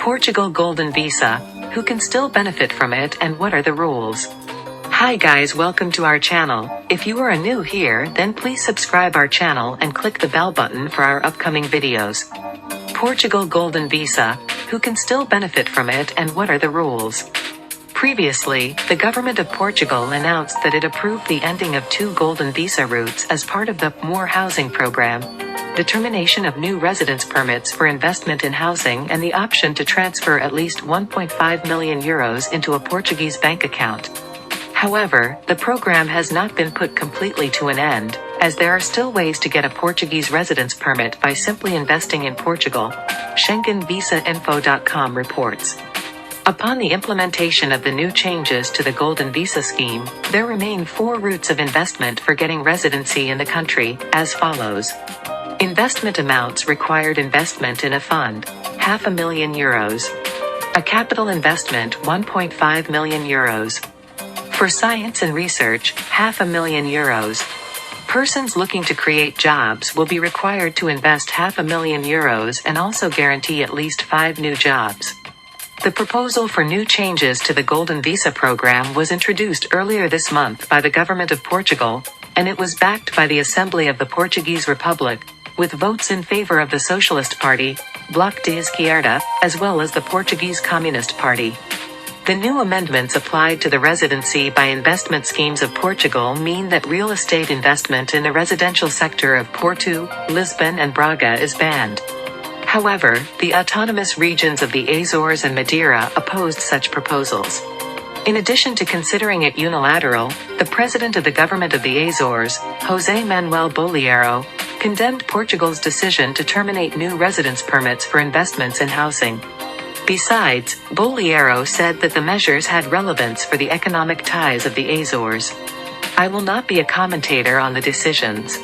Portugal Golden Visa, who can still benefit from it and what are the rules? Hi guys, welcome to our channel. If you are new here, then please subscribe our channel and click the bell button for our upcoming videos. Portugal Golden Visa, who can still benefit from it and what are the rules? Previously, the Government of Portugal announced that it approved the ending of 2 Golden Visa routes as part of the More Housing program, the termination of new residence permits for investment in housing and the option to transfer at least €1.5 million into a Portuguese bank account. However, the program has not been put completely to an end, as there are still ways to get a Portuguese residence permit by simply investing in Portugal, SchengenVisaInfo.com reports. Upon the implementation of the new changes to the Golden Visa scheme, there remain 4 routes of investment for getting residency in the country, as follows. Investment amounts: required investment in a fund, €500,000. A capital investment, €1.5 million. For science and research, €500,000. Persons looking to create jobs will be required to invest €500,000 and also guarantee at least 5 new jobs. The proposal for new changes to the Golden Visa program was introduced earlier this month by the Government of Portugal, and it was backed by the Assembly of the Portuguese Republic, with votes in favor of the Socialist Party, Bloc de Esquerda, as well as the Portuguese Communist Party. The new amendments applied to the residency by investment schemes of Portugal mean that real estate investment in the residential sector of Porto, Lisbon and Braga is banned. However, the autonomous regions of the Azores and Madeira opposed such proposals. In addition to considering it unilateral, the president of the Government of the Azores, José Manuel Bolieiro, condemned Portugal's decision to terminate new residence permits for investments in housing. Besides, Bolieiro said that the measures had relevance for the economic ties of the Azores. I will not be a commentator on the decisions.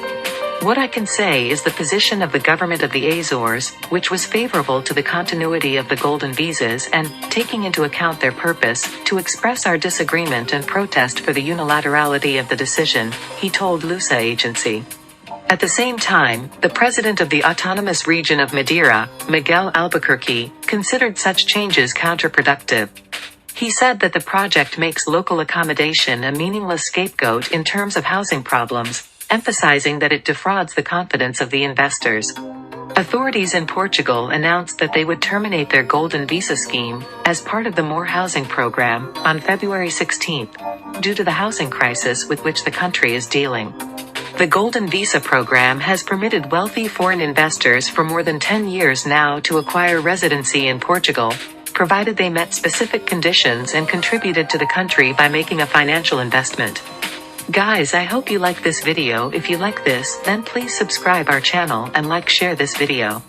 What I can say is the position of the Government of the Azores, which was favorable to the continuity of the Golden Visas and, taking into account their purpose, to express our disagreement and protest for the unilaterality of the decision, he told Lusa agency. At the same time, the president of the Autonomous Region of Madeira, Miguel Albuquerque, considered such changes counterproductive. He said that the project makes local accommodation a meaningless scapegoat in terms of housing problems, emphasizing that it defrauds the confidence of the investors. Authorities in Portugal announced that they would terminate their Golden Visa scheme, as part of the More Housing program, on February 16, due to the housing crisis with which the country is dealing. The Golden Visa program has permitted wealthy foreign investors for more than 10 years now to acquire residency in Portugal, provided they met specific conditions and contributed to the country by making a financial investment. Guys, I hope you like this video. If you like this, then please subscribe our channel and share this video.